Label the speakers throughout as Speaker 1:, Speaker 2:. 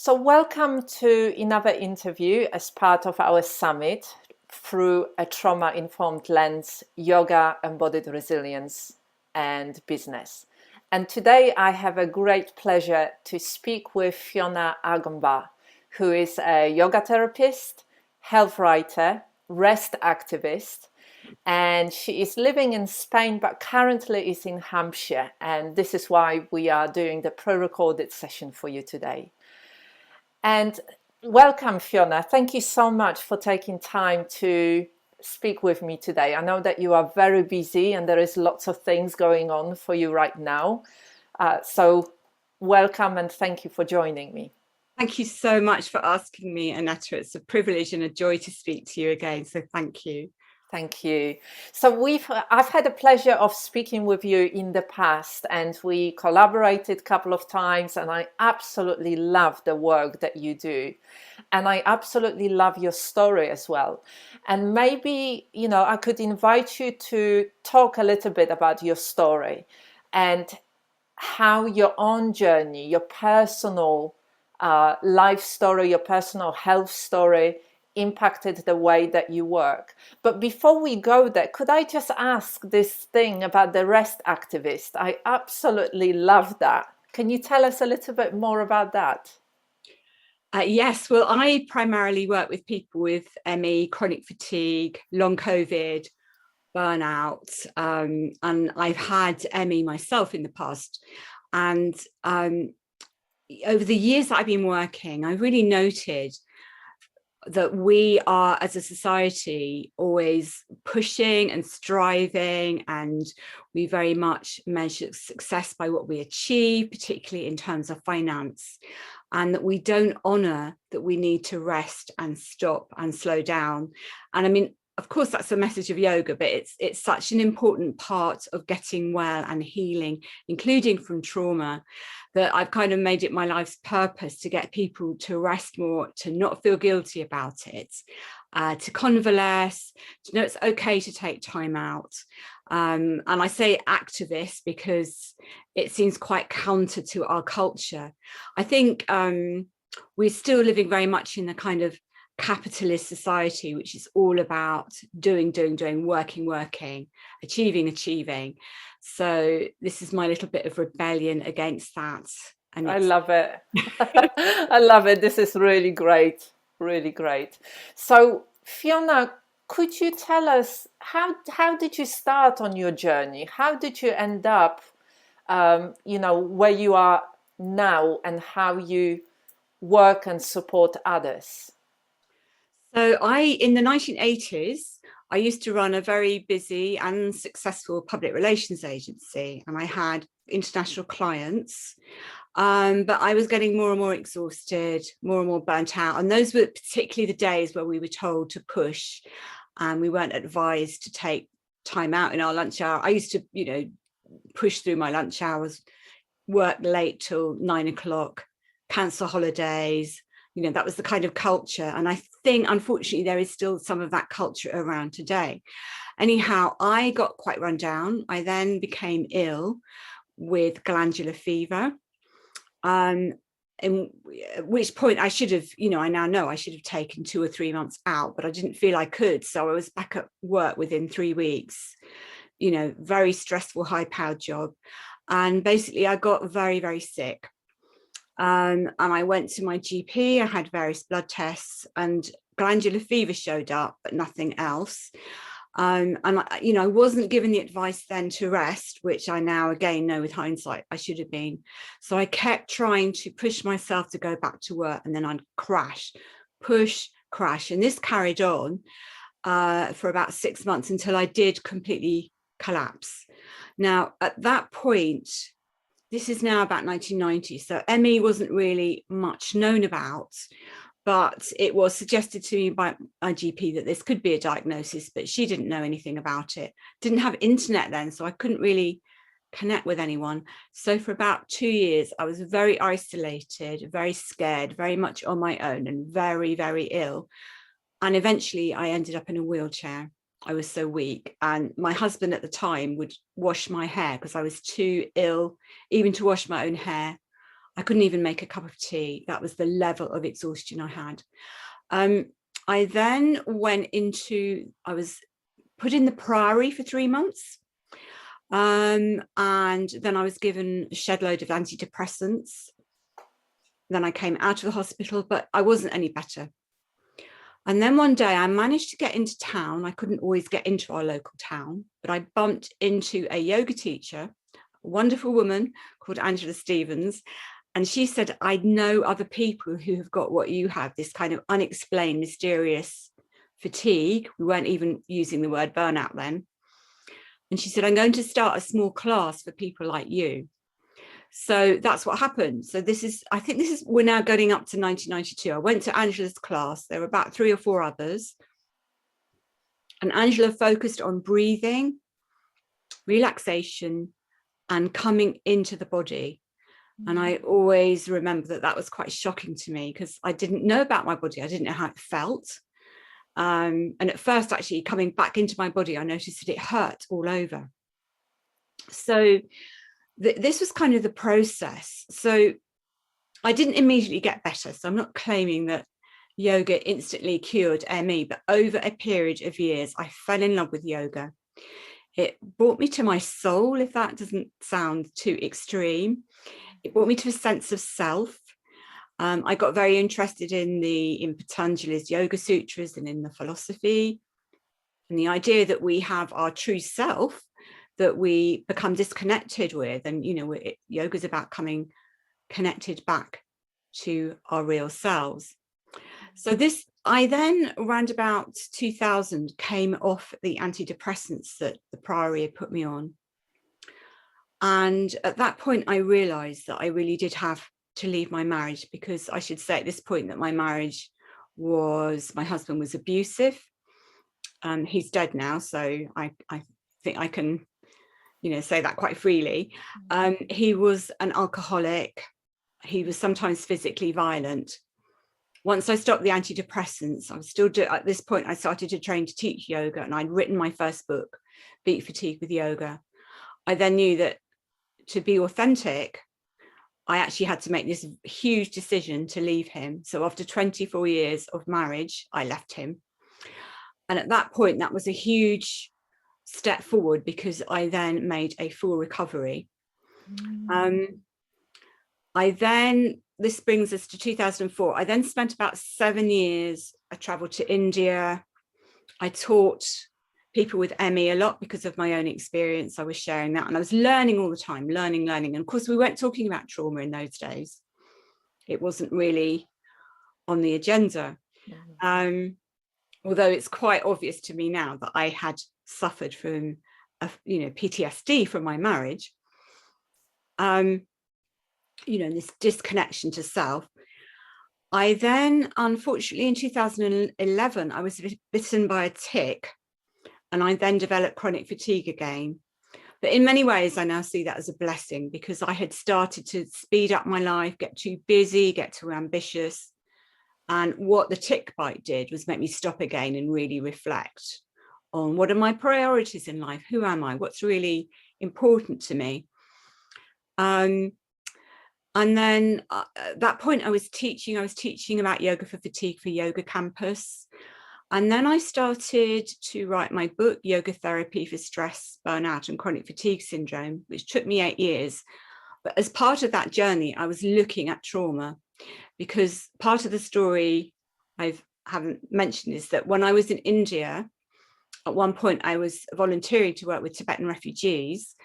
Speaker 1: So, welcome to another interview as part of our summit through a trauma informed lens, yoga, embodied resilience, and business. And today I have a great pleasure to speak with Fiona Agombar, who is a yoga therapist, health writer, rest activist, and she is living in Spain but currently is in Hampshire. And this is why we are doing the pre-recorded session for you today. And welcome, Fiona. Thank you so much for taking time to speak with me today. I know that you are very busy and there is lots of things going on for you right now. So welcome and thank you for joining me.
Speaker 2: Thank you so much for asking me, Annetta. It's a privilege and a joy to speak to you again. So thank you.
Speaker 1: Thank you. So I've had the pleasure of speaking with you in the past, and we collaborated a couple of times, and I absolutely love the work that you do. And I absolutely love your story as well. And maybe, I could invite you to talk a little bit about your story and how your own journey, your personal life story, your personal health story impacted the way that you work. But before we go there, could I just ask this thing about the rest activist? I absolutely love that. Can you tell us a little bit more about that?
Speaker 2: Yes, well, I primarily work with people with ME, chronic fatigue, long COVID, burnout, and I've had ME myself in the past. And over the years that I've been working, I really noted that we are, as a society, always pushing and striving, and we very much measure success by what we achieve, particularly in terms of finance, and that we don't honor that we need to rest and stop and slow down. And I mean, of course, that's a message of yoga, but it's such an important part of getting well and healing, including from trauma, that I've kind of made it my life's purpose to get people to rest more, to not feel guilty about it, to convalesce, to know it's okay to take time out. And I say activist because it seems quite counter to our culture. I think we're still living very much in the kind of capitalist society, which is all about doing, working, achieving. So this is my little bit of rebellion against that.
Speaker 1: And I love it. I love it. This is really great. Really great. So Fiona, could you tell us how did you start on your journey? How did you end up, where you are now, and how you work and support others?
Speaker 2: So in the 1980s, I used to run a very busy and successful public relations agency, and I had international clients, but I was getting more and more exhausted, more and more burnt out. And those were particularly the days where we were told to push, and we weren't advised to take time out in our lunch hour. I used to, push through my lunch hours, work late till 9 o'clock, cancel holidays. That was the kind of culture. And I think, unfortunately, there is still some of that culture around today. Anyhow, I got quite run down. I then became ill with glandular fever. At which point I should have, I now know I should have taken 2 or 3 months out, but I didn't feel I could. So I was back at work within 3 weeks, very stressful, high-powered job. And basically I got very, very sick. And I went to my GP, I had various blood tests, and glandular fever showed up, but nothing else. And I wasn't given the advice then to rest, which I now again know with hindsight I should have been. So I kept trying to push myself to go back to work, and then I'd crash. And this carried on for about 6 months until I did completely collapse. Now, at that point, this is now about 1990, so ME wasn't really much known about, but it was suggested to me by my GP that this could be a diagnosis, but she didn't know anything about it. Didn't have internet then, so I couldn't really connect with anyone. So for about 2 years, I was very isolated, very scared, very much on my own, and very, very ill. And eventually I ended up in a wheelchair. I was so weak, and my husband at the time would wash my hair because I was too ill even to wash my own hair. I couldn't even make a cup of tea. That was the level of exhaustion I had. I then I was put in the Priory for 3 months. And then I was given a shed load of antidepressants. Then I came out of the hospital, but I wasn't any better. And then one day I managed to get into town. I couldn't always get into our local town, but I bumped into a yoga teacher, a wonderful woman called Angela Stevens. And she said, I know other people who have got what you have, this kind of unexplained, mysterious fatigue. We weren't even using the word burnout then. And she said, I'm going to start a small class for people like you. So that's what happened. So I think we're now going up to 1992. I went to Angela's class. There were about 3 or 4 others. And Angela focused on breathing, relaxation, and coming into the body. And I always remember that was quite shocking to me because I didn't know about my body. I didn't know how it felt. And at first, actually, coming back into my body, I noticed that it hurt all over. So this was kind of the process. So I didn't immediately get better. So I'm not claiming that yoga instantly cured ME, but over a period of years, I fell in love with yoga. It brought me to my soul, if that doesn't sound too extreme. It brought me to a sense of self. I got very interested in Patanjali's Yoga Sutras and in the philosophy and the idea that we have our true self that we become disconnected with. And, yoga is about coming connected back to our real selves. So I then, around about 2000, came off the antidepressants that the Priory had put me on. And at that point, I realized that I really did have to leave my marriage, because I should say at this point that my husband was abusive. He's dead now, so I think I can, say that quite freely. He was an alcoholic. He was sometimes physically violent. Once I stopped the antidepressants, at this point, I started to train to teach yoga, and I'd written my first book, Beat Fatigue with Yoga. I then knew that to be authentic, I actually had to make this huge decision to leave him. So after 24 years of marriage, I left him. And at that point, that was a huge step forward, because I then made a full recovery. This brings us to 2004. I then spent about 7 years. I traveled to India. I taught people with ME a lot because of my own experience. I was sharing that, and I was learning all the time, learning. And of course, we weren't talking about trauma in those days. It wasn't really on the agenda. Although it's quite obvious to me now that I had suffered from, PTSD from my marriage. This disconnection to self. I then, unfortunately, in 2011, I was bitten by a tick, and I then developed chronic fatigue again. But in many ways, I now see that as a blessing, because I had started to speed up my life, get too busy, get too ambitious. And what the tick bite did was make me stop again and really reflect on what are my priorities in life? Who am I? What's really important to me? And then at that point, I was teaching about yoga for fatigue for Yoga Campus. And then I started to write my book, Yoga Therapy for Stress, Burnout and Chronic Fatigue Syndrome, which took me 8 years. But as part of that journey, I was looking at trauma, because part of the story I haven't mentioned is that when I was in India, at one point I was volunteering to work with Tibetan refugees,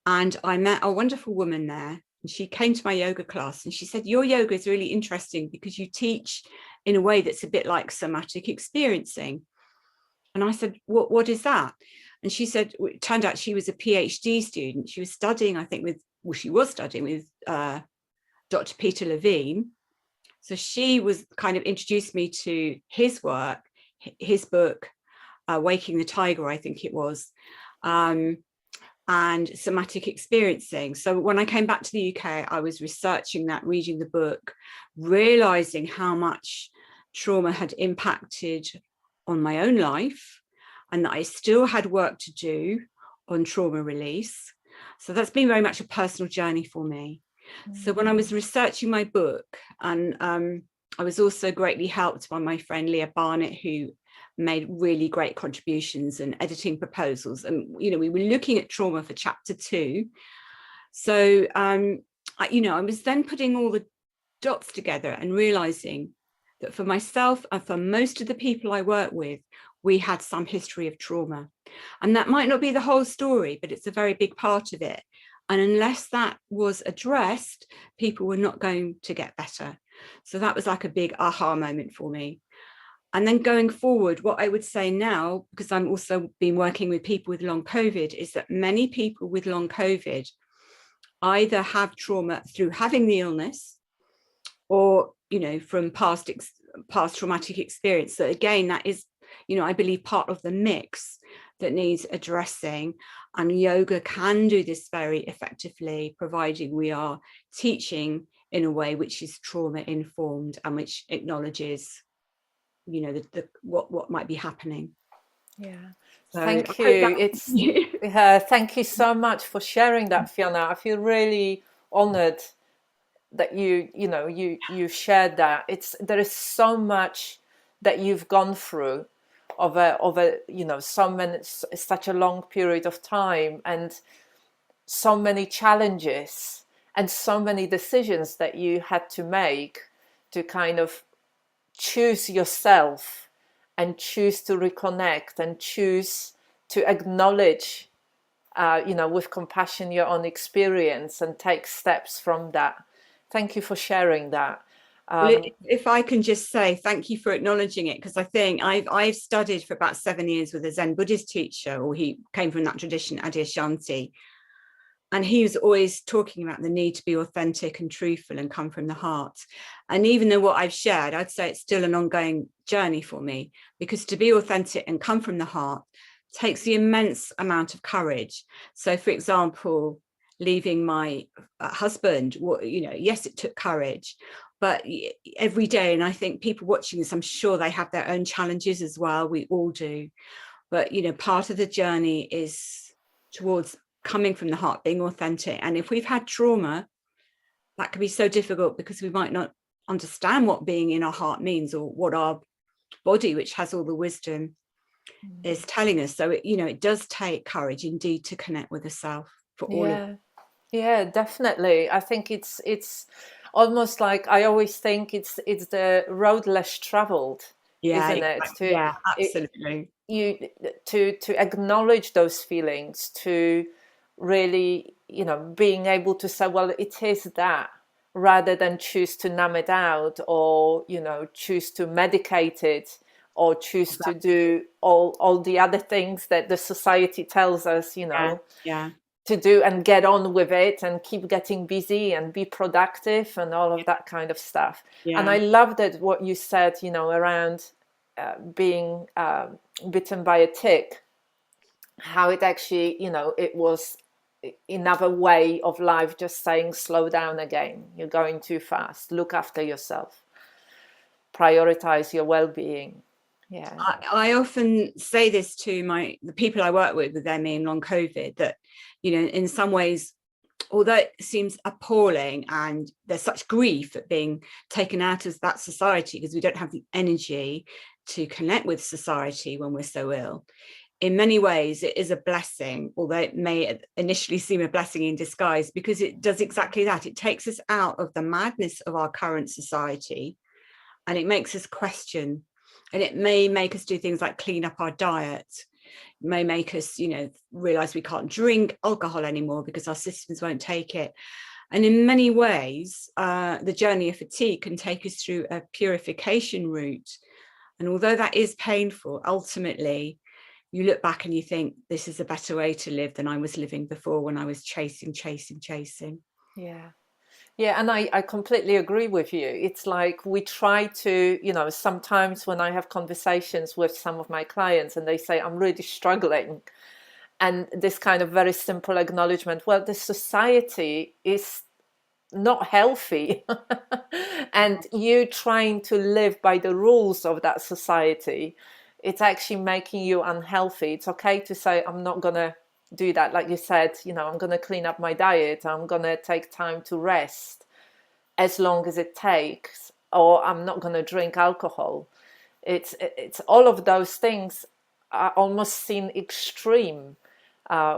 Speaker 2: and I met a wonderful woman there. And she came to my yoga class and she said, your yoga is really interesting because you teach in a way that's a bit like somatic experiencing. And I said, what is that? And she said, it turned out she was a PhD student. She was studying, she was studying with Dr. Peter Levine. So she was kind of introduced me to his work, his book, Waking the Tiger, I think it was, and somatic experiencing. So when I came back to the UK, I was researching that, reading the book, realizing how much trauma had impacted on my own life, and that I still had work to do on trauma release. So that's been very much a personal journey for me. So when I was researching my book, and I was also greatly helped by my friend Leah Barnett, who made really great contributions and editing proposals. And, we were looking at trauma for chapter 2. So, I was then putting all the dots together and realizing that for myself and for most of the people I work with, we had some history of trauma. And that might not be the whole story, but it's a very big part of it. And unless that was addressed, people were not going to get better. So that was like a big aha moment for me. And then going forward, what I would say now, because I'm also been working with people with long COVID, is that many people with long COVID either have trauma through having the illness or, from past traumatic experience. So again, that is, I believe part of the mix that needs addressing. And yoga can do this very effectively, providing we are teaching in a way which is trauma informed and which acknowledges, what might be happening.
Speaker 1: Yeah.
Speaker 2: So
Speaker 1: Thank you. Thank you so much for sharing that, Fiona. I feel really honored that you've shared that. There is so much that you've gone through over such a long period of time, and so many challenges and so many decisions that you had to make to kind of choose yourself and choose to reconnect and choose to acknowledge with compassion your own experience and take steps from that. Thank you for sharing that.
Speaker 2: Well, if I can just say thank you for acknowledging it, because I think I've studied for about 7 years with a Zen Buddhist teacher, or he came from that tradition, Adyashanti, and he was always talking about the need to be authentic and truthful and come from the heart. And even though what I've shared, I'd say it's still an ongoing journey for me, because to be authentic and come from the heart takes the immense amount of courage. So, for example, leaving my husband, yes, it took courage, but every day, and I think people watching this, I'm sure they have their own challenges as well. We all do. But, part of the journey is towards coming from the heart, being authentic. And if we've had trauma, that can be so difficult because we might not understand what being in our heart means, or what our body, which has all the wisdom, is telling us. So it does take courage indeed to connect with the self for all of us.
Speaker 1: Yeah, definitely. I think it's almost like, I always think it's the road less traveled, isn't it?
Speaker 2: Yeah, absolutely.
Speaker 1: To acknowledge those feelings, to really being able to say, well, it is that, rather than choose to numb it out, or choose to medicate it, or choose to do all the other things that the society tells us to do, and get on with it and keep getting busy and be productive and all of that kind of stuff. And I loved it what you said around being bitten by a tick, how it actually it was another way of life, just saying, slow down again, you're going too fast, look after yourself, prioritize your well-being.
Speaker 2: I often say this to the people I work with them in long COVID, that in some ways, although it seems appalling and there's such grief at being taken out of that society, because we don't have the energy to connect with society when we're so ill, in many ways it is a blessing, although it may initially seem a blessing in disguise, because it does exactly that. It takes us out of the madness of our current society, and it makes us question. And it may make us do things like clean up our diet. It may make us, realize we can't drink alcohol anymore because our systems won't take it. And in many ways, the journey of fatigue can take us through a purification route. And although that is painful, ultimately, you look back and you think, this is a better way to live than I was living before, when I was chasing.
Speaker 1: Yeah, and I completely agree with you. It's like we try to, sometimes when I have conversations with some of my clients and they say, I'm really struggling, and this kind of very simple acknowledgement, well, the society is not healthy and you trying to live by the rules of that society, it's actually making you unhealthy. It's okay to say, I'm not gonna do that. Like you said, I'm going to clean up my diet. I'm going to take time to rest as long as it takes, or I'm not going to drink alcohol. It's all of those things are almost seen extreme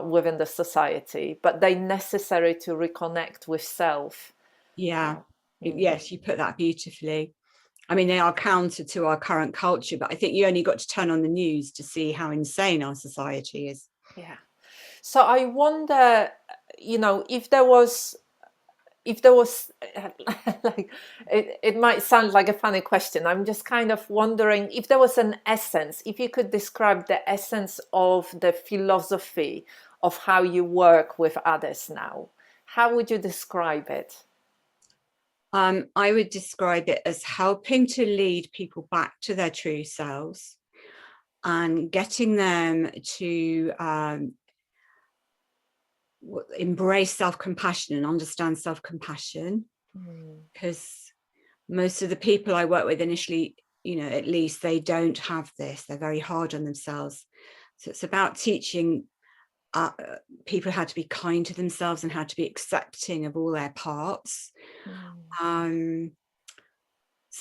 Speaker 1: within the society, but they're necessary to reconnect with self.
Speaker 2: Yeah. Yes, you put that beautifully. I mean, they are counter to our current culture, but I think you only got to turn on the news to see how insane our society is.
Speaker 1: Yeah. So I wonder, if there was like, it might sound like a funny question. I'm just kind of wondering if there was an essence, if you could describe the essence of the philosophy of how you work with others now, how would you describe it?
Speaker 2: I would describe it as helping to lead people back to their true selves and getting them to embrace self-compassion and understand self-compassion. Because most of the people I work with initially, at least they don't have this. They're very hard on themselves. So it's about teaching people how to be kind to themselves and how to be accepting of all their parts. So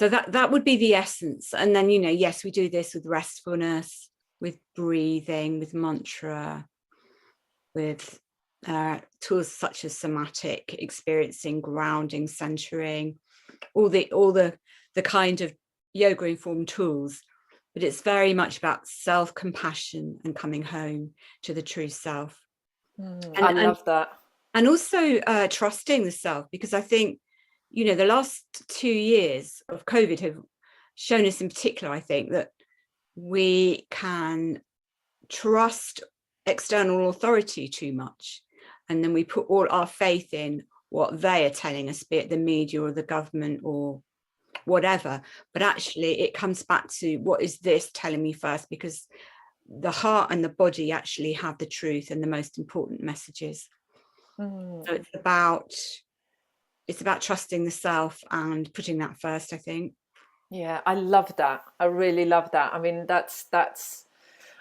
Speaker 2: that would be the essence. And then, yes, we do this with restfulness, with breathing, with mantra, with tools such as somatic experiencing, grounding, centering, all the kind of yoga informed tools. But it's very much about self-compassion and coming home to the true self.
Speaker 1: I love that.
Speaker 2: And also trusting the self, because I think, the last 2 years of COVID have shown us in particular, I think, that we can trust external authority too much. And then we put all our faith in what they are telling us, be it the media or the government or whatever. But actually, it comes back to, what is this telling me first? Because the heart and the body actually have the truth and the most important messages. So it's about trusting the self and putting that first, I think.
Speaker 1: Yeah, I love that. I really love that. I mean, that's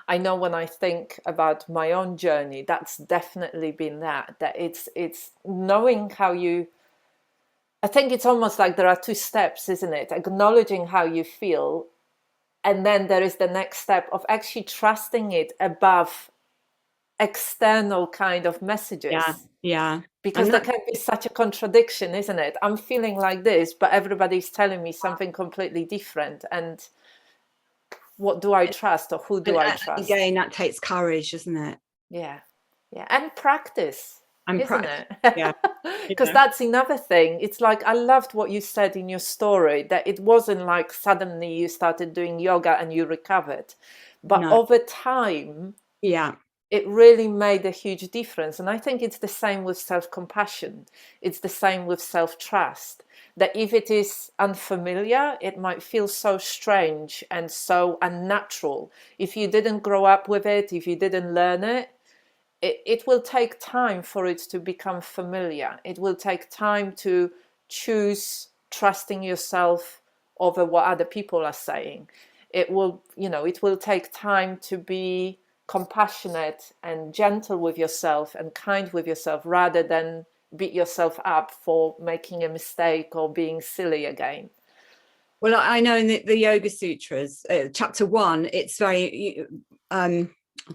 Speaker 1: I know when I think about my own journey, that's definitely been that it's knowing how you, I think it's almost like there are two steps, isn't it? Acknowledging how you feel, and then there is the next step of actually trusting it above external kind of messages.
Speaker 2: Yeah.
Speaker 1: Because there can be such a contradiction, isn't it? I'm feeling like this, but everybody's telling me something completely different. And what do I trust, or who do I trust?
Speaker 2: Again, that takes courage, doesn't it?
Speaker 1: Yeah. And practice, isn't it?
Speaker 2: Yeah.
Speaker 1: Because that's another thing. It's like, I loved what you said in your story, that it wasn't like suddenly you started doing yoga and you recovered, but over time, it really made a huge difference. And I think it's the same with self-compassion. It's the same with self-trust, that if it is unfamiliar, it might feel so strange and so unnatural. If you didn't grow up with it, if you didn't learn it, it will take time for it to become familiar. It will take time to choose trusting yourself over what other people are saying. It will take time to be compassionate and gentle with yourself and kind with yourself, rather than beat yourself up for making a mistake or being silly again.
Speaker 2: Well, I know in the Yoga Sutras, chapter 1, it's very, I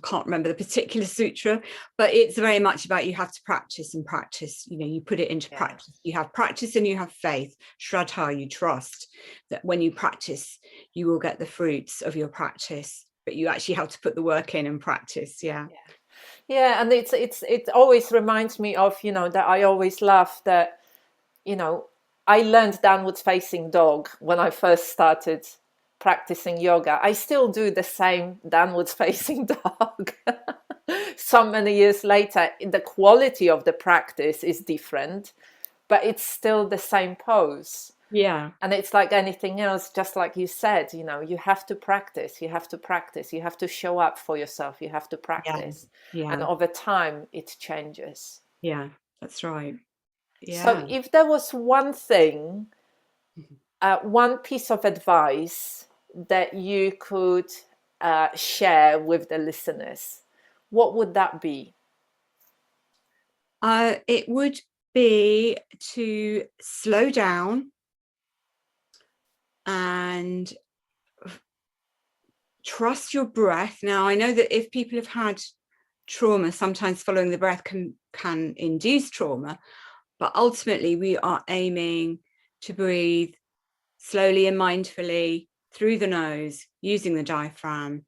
Speaker 2: can't remember the particular sutra, but it's very much about, you have to practice and practice. You put it into practice. You have practice and you have faith. Shraddha, you trust that when you practice, you will get the fruits of your practice. But you actually have to put the work in and practice. Yeah,
Speaker 1: and it always reminds me of, that I always laugh that, I learned downwards facing dog when I first started practicing yoga. I still do the same downwards facing dog. So many years later, the quality of the practice is different, but it's still the same pose.
Speaker 2: Yeah.
Speaker 1: And it's like anything else, just like you said, you have to practice, you have to show up for yourself, you have to practice.
Speaker 2: Yeah.
Speaker 1: And over time, it changes.
Speaker 2: Yeah, that's right. Yeah.
Speaker 1: So if there was one thing, one piece of advice that you could share with the listeners, what would that be?
Speaker 2: It would be to slow down and trust your breath. Now, I know that if people have had trauma, sometimes following the breath can induce trauma, but ultimately we are aiming to breathe slowly and mindfully through the nose using the diaphragm,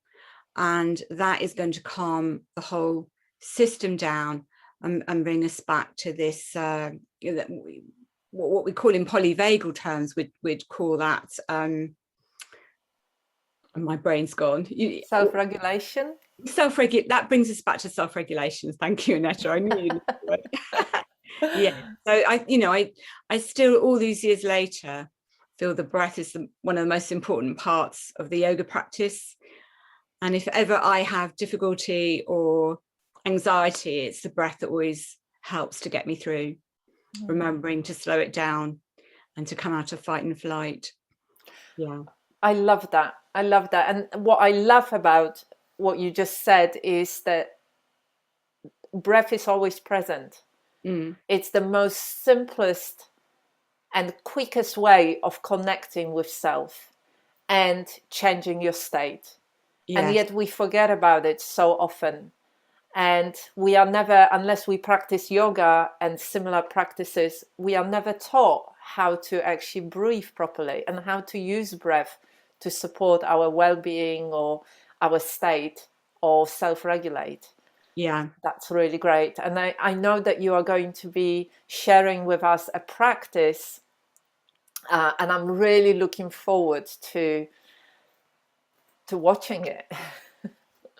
Speaker 2: and that is going to calm the whole system down and bring us back to this what we call in polyvagal terms, we'd call that and my brain's gone.
Speaker 1: Self-regulation.
Speaker 2: That brings us back to self-regulation. Thank you, Annetta. I knew you knew it. Yeah. So I still, all these years later, feel the breath is one of the most important parts of the yoga practice. And if ever I have difficulty or anxiety, it's the breath that always helps to get me through. Remembering to slow it down and to come out of fight and flight. Yeah.
Speaker 1: I love that. I love that. And what I love about what you just said is that breath is always present. It's the most simplest and quickest way of connecting with self and changing your state. Yes. And yet we forget about it so often. And we are never, unless we practice yoga and similar practices, we are never taught how to actually breathe properly and how to use breath to support our well-being or our state or self-regulate.
Speaker 2: Yeah,
Speaker 1: that's really great. And I know that you are going to be sharing with us a practice, and I'm really looking forward to watching it.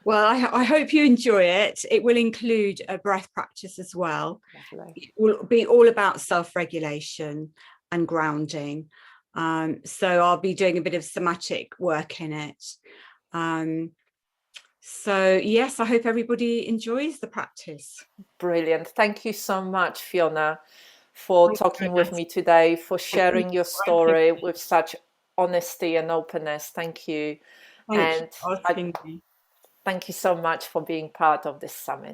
Speaker 2: Well, I hope you enjoy it. It will include a breath practice as well.
Speaker 1: Lovely.
Speaker 2: It will be all about self-regulation and grounding. So I'll be doing a bit of somatic work in it. So yes, I hope everybody enjoys the practice.
Speaker 1: Brilliant. Thank you so much, Fiona, for talking with me today, for sharing your story with such honesty and openness. Thank you.
Speaker 2: Thank you for asking me.
Speaker 1: Thank you so much for being part of this summit.